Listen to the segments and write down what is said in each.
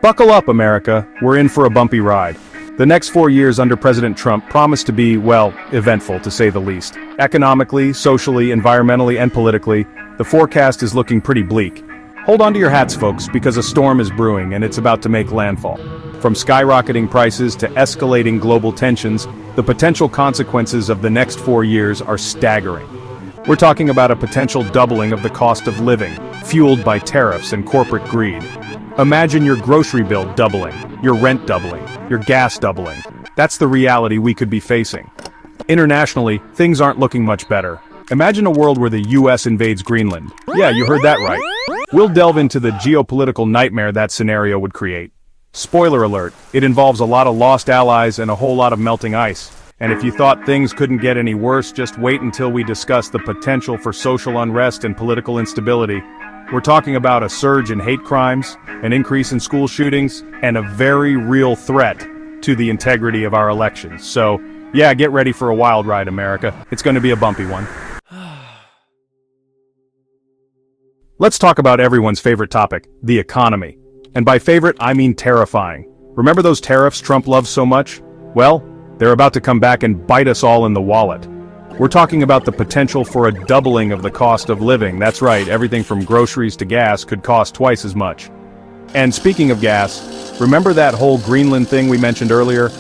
Buckle up, America, we're in for a bumpy ride. The next 4 years under President Trump promise to be, well, eventful to say the least. Economically, socially, environmentally, and politically, the forecast is looking pretty bleak. Hold on to your hats, folks, because a storm is brewing and it's about to make landfall. From skyrocketing prices to escalating global tensions, the potential consequences of the next 4 years are staggering. We're talking about a potential doubling of the cost of living, fueled by tariffs and corporate greed. Imagine your grocery bill doubling, your rent doubling, your gas doubling. That's the reality we could be facing. Internationally, things aren't looking much better. Imagine a world where the US invades Greenland. Yeah, you heard that right. We'll delve into the geopolitical nightmare that scenario would create. Spoiler alert, it involves a lot of lost allies and a whole lot of melting ice. And if you thought things couldn't get any worse, just wait until we discuss the potential for social unrest and political instability. We're talking about a surge in hate crimes, an increase in school shootings, and a very real threat to the integrity of our elections. So, yeah, get ready for a wild ride, America. It's going to be a bumpy one. Let's talk about everyone's favorite topic, the economy. And by favorite, I mean terrifying. Remember those tariffs Trump loves so much? Well, they're about to come back and bite us all in the wallet. We're talking about the potential for a doubling of the cost of living. That's right, everything from groceries to gas could cost twice as much. And speaking of gas, remember that whole Greenland thing we mentioned earlier?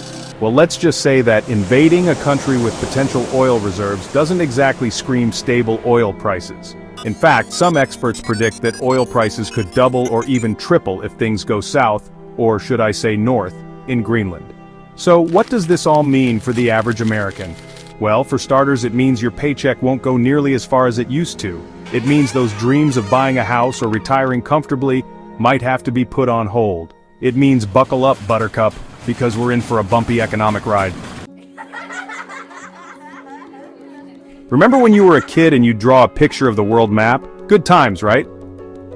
Well, let's just say that invading a country with potential oil reserves doesn't exactly scream stable oil prices. In fact, some experts predict that oil prices could double or even triple if things go south, or should I say north, in Greenland. So what does this all mean for the average American? Well, for starters, it means your paycheck won't go nearly as far as it used to. It means those dreams of buying a house or retiring comfortably might have to be put on hold. It means buckle up, Buttercup, because we're in for a bumpy economic ride. Remember when you were a kid and you'd draw a picture of the world map? Good times, right?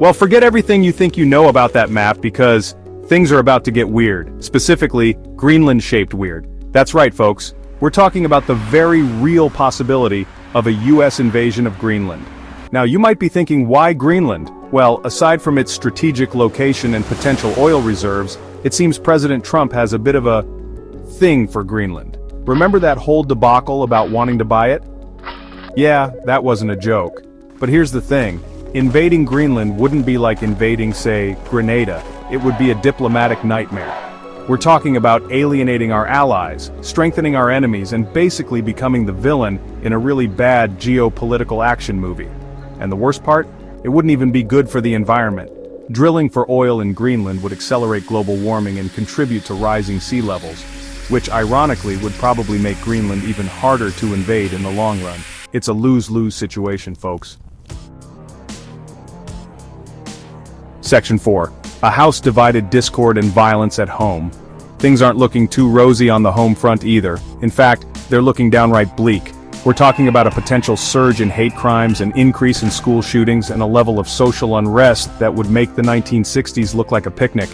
Well, forget everything you think you know about that map because things are about to get weird. Specifically, Greenland-shaped weird. That's right, folks. We're talking about the very real possibility of a US invasion of Greenland. Now, you might be thinking, why Greenland? Well, aside from its strategic location and potential oil reserves, it seems President Trump has a bit of a thing for Greenland. Remember that whole debacle about wanting to buy it? Yeah, that wasn't a joke. But here's the thing. Invading Greenland wouldn't be like invading, say, Grenada. It would be a diplomatic nightmare. We're talking about alienating our allies, strengthening our enemies, and basically becoming the villain in a really bad geopolitical action movie. And the worst part? It wouldn't even be good for the environment. Drilling for oil in Greenland would accelerate global warming and contribute to rising sea levels, which ironically would probably make Greenland even harder to invade in the long run. It's a lose-lose situation, folks. Section 4. A house divided, discord and violence at home. Things aren't looking too rosy on the home front either. In fact, they're looking downright bleak. We're talking about a potential surge in hate crimes, an increase in school shootings, and a level of social unrest that would make the 1960s look like a picnic.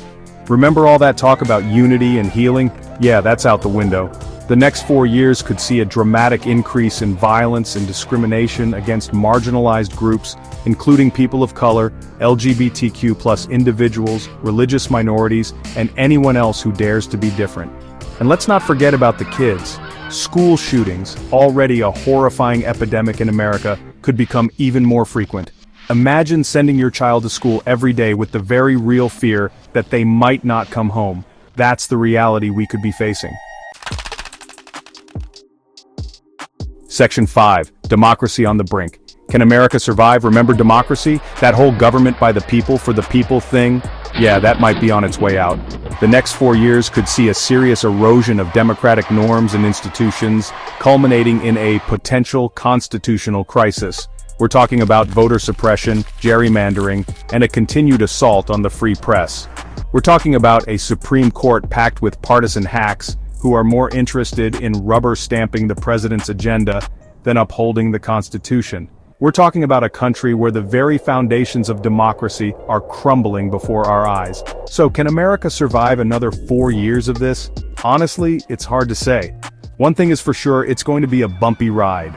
Remember all that talk about unity and healing? Yeah, that's out the window. The next 4 years could see a dramatic increase in violence and discrimination against marginalized groups, including people of color, LGBTQ+ individuals, religious minorities, and anyone else who dares to be different. And let's not forget about the kids. School shootings, already a horrifying epidemic in America, could become even more frequent. Imagine sending your child to school every day with the very real fear that they might not come home. That's the reality we could be facing. Section 5. Democracy on the brink. Can America survive? Remember democracy? That whole government by the people for the people thing? Yeah, that might be on its way out. The next 4 years could see a serious erosion of democratic norms and institutions, culminating in a potential constitutional crisis. We're talking about voter suppression, gerrymandering, and a continued assault on the free press. We're talking about a Supreme Court packed with partisan hacks who are more interested in rubber stamping the president's agenda than upholding the Constitution. We're talking about a country where the very foundations of democracy are crumbling before our eyes. So can America survive another 4 years of this? Honestly, it's hard to say. One thing is for sure, it's going to be a bumpy ride.